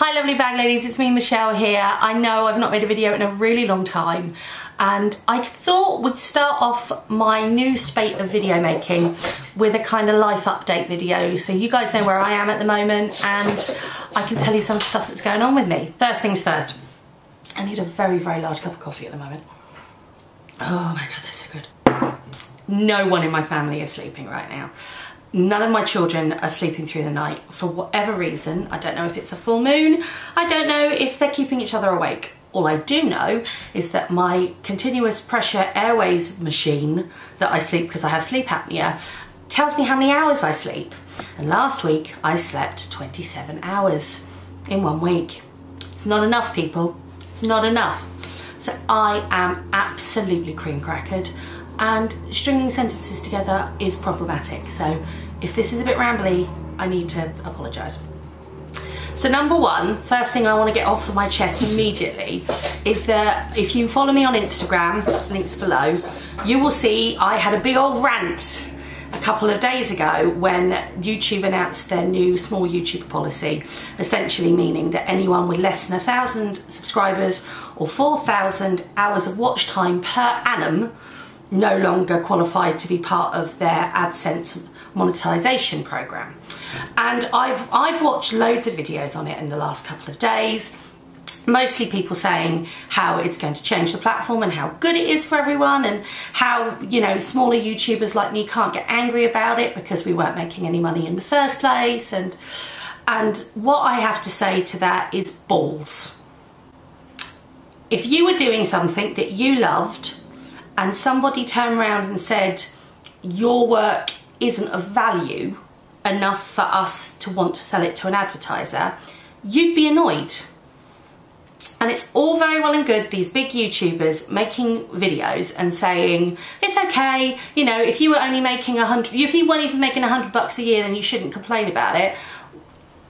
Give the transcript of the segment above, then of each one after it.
Hi lovely bag ladies, it's me Michelle here. I know I've not made a video in a really long time and I thought we'd start off my new spate of video making with a kind of life update video so you guys know where I am at the moment and I can tell you some of the stuff that's going on with me. First things first, I need a very large cup of coffee at the moment. Oh my god, they're so good. No one in my family is sleeping right now. None of my children are sleeping through the night for whatever reason. I don't know if it's a full moon. I don't know if they're keeping each other awake. All I do know is that my continuous pressure airways machine that I sleep because I have sleep apnea tells me how many hours I sleep. And last week I slept 27 hours in 1 week. It's not enough, people. It's not enough. So I am absolutely cream crackered. And stringing sentences together is problematic. So if this is a bit rambly, I need to apologise. So number one, first thing I want to get off of my chest immediately is that if you follow me on Instagram, links below, you will see I had a big old rant a couple of days ago when YouTube announced their new small YouTuber policy, essentially meaning that anyone with less than 1,000 subscribers or 4,000 hours of watch time per annum no longer qualified to be part of their AdSense monetization program. And I've watched loads of videos on it in the last couple of days, mostly people saying how it's going to change the platform and how good it is for everyone and how, you know, smaller YouTubers like me can't get angry about it because we weren't making any money in the first place. And what I have to say to that is balls. If you were doing something that you loved and somebody turned around and said, your work isn't of value enough for us to want to sell it to an advertiser, you'd be annoyed. And it's all very well and good, these big YouTubers making videos and saying, it's okay, you know, if you were only making if you weren't even making $100 a year, then you shouldn't complain about it.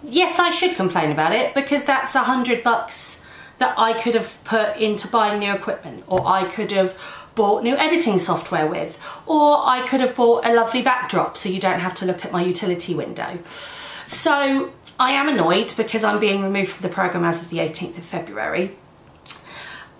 Yes, I should complain about it because that's $100 that I could have put into buying new equipment, or I could have bought new editing software with, or I could have bought a lovely backdrop so you don't have to look at my utility window. So I am annoyed because I'm being removed from the programme as of the 18th of February.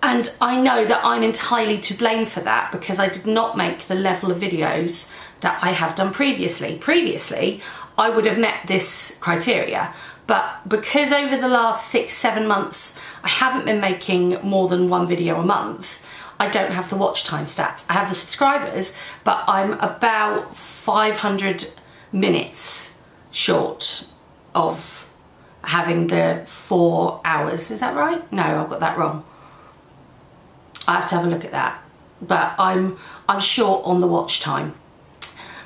And I know that I'm entirely to blame for that because I did not make the level of videos that I have done previously. Previously, I would have met this criteria, but because over the last 6-7 months, I haven't been making more than one video a month, I don't have the watch time stats. I have the subscribers, but I'm about 500 minutes short of having the 4 hours. Is that right? No, I've got that wrong. I have to have a look at that. But I'm short on the watch time.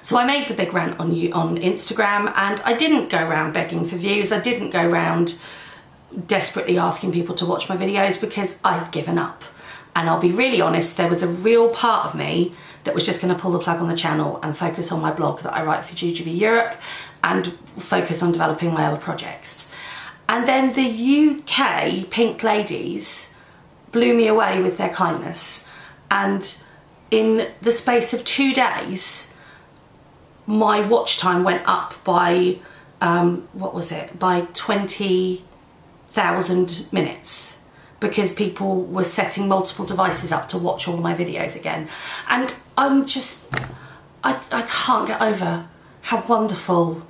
So I made the big rant on Instagram, and I didn't go around begging for views. I didn't go around desperately asking people to watch my videos because I'd given up. And I'll be really honest, there was a real part of me that was just going to pull the plug on the channel and focus on my blog that I write for GGB Europe and focus on developing my other projects. And then the UK Pink Ladies blew me away with their kindness. And in the space of 2 days, my watch time went up by, what was it, by 20,000 minutes. Because people were setting multiple devices up to watch all of my videos again. And I'm just, I can't get over how wonderful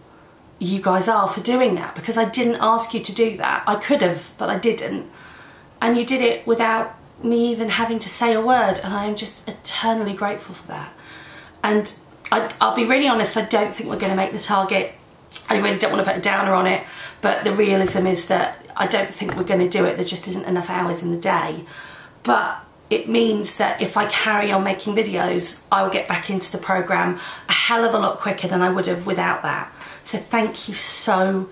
you guys are for doing that, because I didn't ask you to do that. I could have, but I didn't. And you did it without me even having to say a word, and I am just eternally grateful for that. And I'll be really honest, I don't think we're going to make the target. I really don't want to put a downer on it, but the realism is that I don't think we're going to do it. There just isn't enough hours in the day. But it means that if I carry on making videos, I will get back into the programme a hell of a lot quicker than I would have without that. So thank you so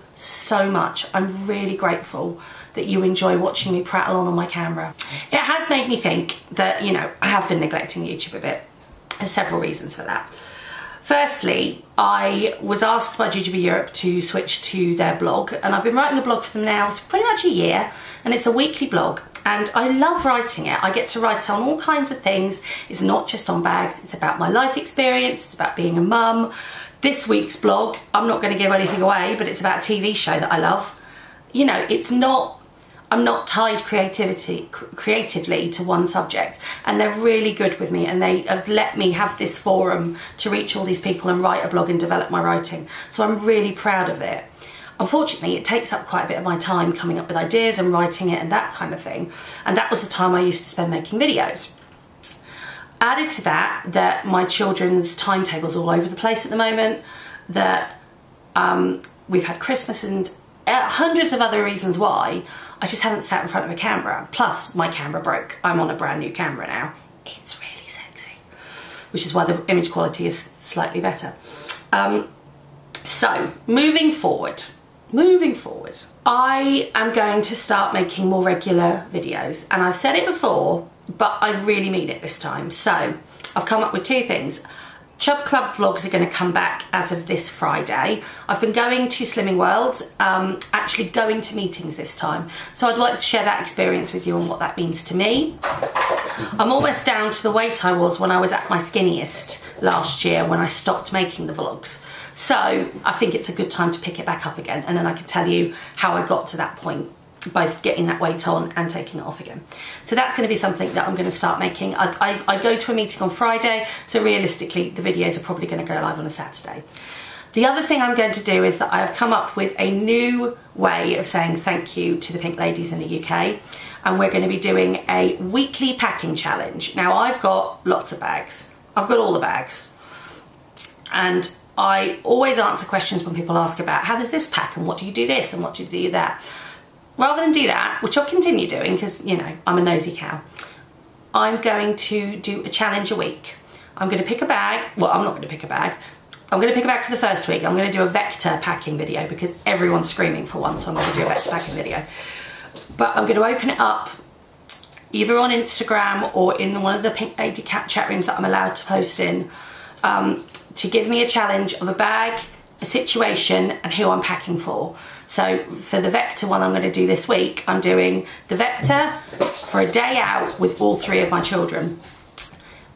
much. I'm really grateful that you enjoy watching me prattle on my camera. It has made me think that, you know, I have been neglecting YouTube a bit. There's several reasons for that. Firstly, I was asked by GGB Europe to switch to their blog, and I've been writing a blog for them now for pretty much a year, and it's a weekly blog, and I love writing it. I get to write on all kinds of things. It's not just on bags, it's about my life experience, it's about being a mum. This week's blog, I'm not going to give anything away, but it's about a TV show that I love. you know, I'm not tied creatively to one subject, and they're really good with me, and they have let me have this forum to reach all these people and write a blog and develop my writing. So I'm really proud of it. Unfortunately, it takes up quite a bit of my time coming up with ideas and writing it and that kind of thing. And that was the time I used to spend making videos. Added to that my children's timetable's all over the place at the moment, that we've had Christmas and hundreds of other reasons why I just haven't sat in front of a camera. Plus, my camera broke. I'm on a brand new camera now. It's really sexy, which is why the image quality is slightly better. So, moving forward, I am going to start making more regular videos. And I've said it before, but I really mean it this time. So, I've come up with two things. Chub Club vlogs are going to come back as of this Friday. I've been going to Slimming World, actually going to meetings this time. So I'd like to share that experience with you and what that means to me. I'm almost down to the weight I was when I was at my skinniest last year when I stopped making the vlogs. So I think it's a good time to pick it back up again, and then I can tell you how I got to that point, both getting that weight on and taking it off again. So that's going to be something that I'm going to start making. I go to a meeting on Friday, so realistically the videos are probably going to go live on a Saturday. The other thing I'm going to do is that I have come up with a new way of saying thank you to the Pink Ladies in the UK, and we're going to be doing a weekly packing challenge. Now, I've got lots of bags. I've got all the bags, and I always answer questions when people ask about how does this pack and what do you do this and what do you do that. Rather than do that, which I'll continue doing because, you know, I'm a nosy cow, I'm going to do a challenge a week. I'm going to pick a bag. Well, I'm not going to pick a bag. I'm going to pick a bag for the first week. I'm going to do a vector packing video because everyone's screaming for one, so I'm going to do a vector packing video. But I'm going to open it up either on Instagram or in one of the Pink Lady chat rooms that I'm allowed to post in, to give me a challenge of a bag, a situation, and who I'm packing for. So for the vector one I'm going to do this week, I'm doing the vector for a day out with all three of my children.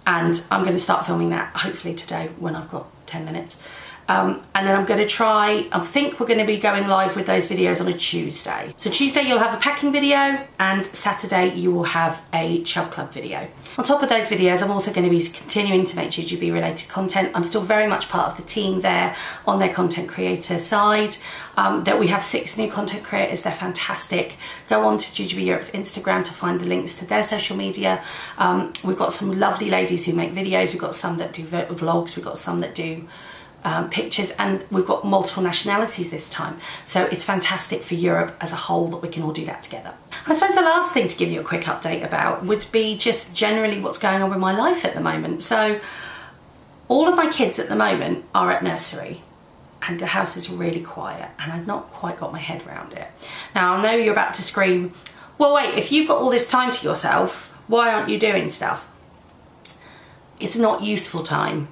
And I'm going to start filming that hopefully today when I've got 10 minutes. And then I'm going to try, I think we're going to be going live with those videos on a Tuesday. So Tuesday you'll have a packing video, and Saturday you will have a Chub Club video. On top of those videos, I'm also going to be continuing to make GGB related content. I'm still very much part of the team there on their content creator side. That we have 6 new content creators, they're fantastic. Go on to GGB Europe's Instagram to find the links to their social media. We've got some lovely ladies who make videos, we've got some that do vlogs, we've got some that do pictures, and we've got multiple nationalities this time, so it's fantastic for Europe as a whole that we can all do that together. And I suppose the last thing to give you a quick update about would be just generally what's going on with my life at the moment. So all of my kids at the moment are at nursery and the house is really quiet, and I've not quite got my head around it. Now I know you're about to scream, well wait, if you've got all this time to yourself, why aren't you doing stuff? It's not useful time.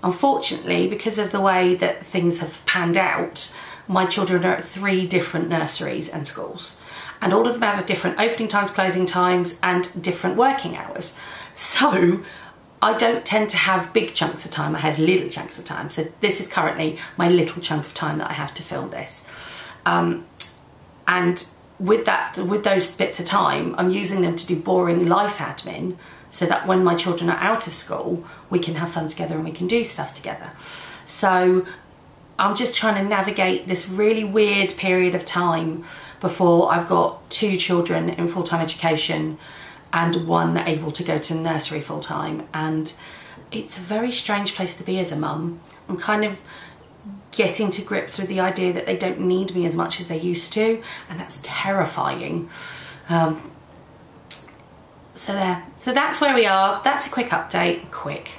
Unfortunately, because of the way that things have panned out, my children are at 3 different nurseries and schools, and all of them have different opening times, closing times, and different working hours. So I don't tend to have big chunks of time, I have little chunks of time. So this is currently my little chunk of time that I have to film this. And with those bits of time, I'm using them to do boring life admin, so that when my children are out of school, we can have fun together and we can do stuff together. So I'm just trying to navigate this really weird period of time before I've got 2 children in full-time education and 1 able to go to nursery full-time. And it's a very strange place to be as a mum. I'm kind of getting to grips with the idea that they don't need me as much as they used to, and that's terrifying. So there, so that's where we are. That's a quick update, quick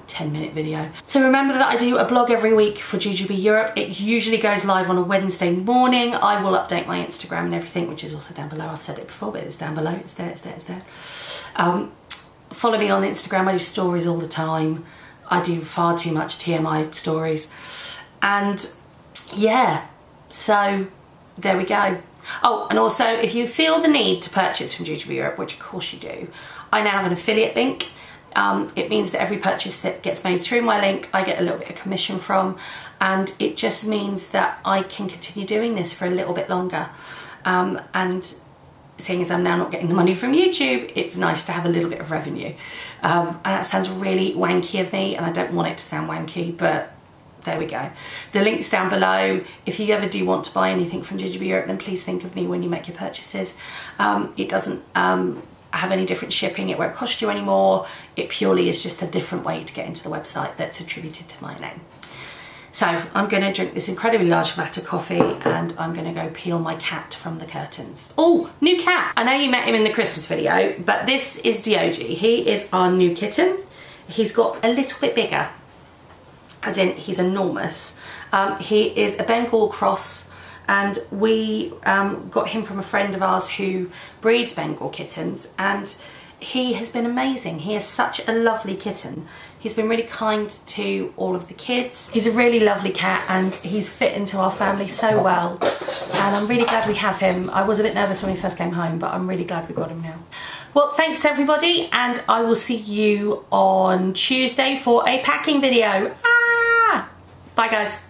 10-minute video. So remember that I do a blog every week for GGB Europe. It usually goes live on a Wednesday morning. I will update my Instagram and everything, which is also down below. I've said it before, but it's down below. It's there, it's there, it's there. Follow me on Instagram. I do stories all the time. I do far too much TMI stories. And yeah, so there we go. Oh, and also if you feel the need to purchase from GGB Europe, which of course you do, I now have an affiliate link. It means that every purchase that gets made through my link, I get a little bit of commission from, and it just means that I can continue doing this for a little bit longer. and seeing as I'm now not getting the money from YouTube, it's nice to have a little bit of revenue. And that sounds really wanky of me, and I don't want it to sound wanky, but there we go. The link's down below. If you ever do want to buy anything from Gingerbread Europe, then please think of me when you make your purchases. It doesn't have any different shipping, it won't cost you any more. It purely is just a different way to get into the website that's attributed to my name. So I'm going to drink this incredibly large vat of coffee, and I'm going to go peel my cat from the curtains. Oh, new cat! I know you met him in the Christmas video, but this is Diogi. He is our new kitten. He's got a little bit bigger, as in he's enormous. He is a Bengal cross, and we got him from a friend of ours who breeds Bengal kittens, and he has been amazing. He is such a lovely kitten. He's been really kind to all of the kids. He's a really lovely cat, and he's fit into our family so well. And I'm really glad we have him. I was a bit nervous when we first came home, but I'm really glad we got him now. Well, thanks everybody, and I will see you on Tuesday for a packing video. Bye guys.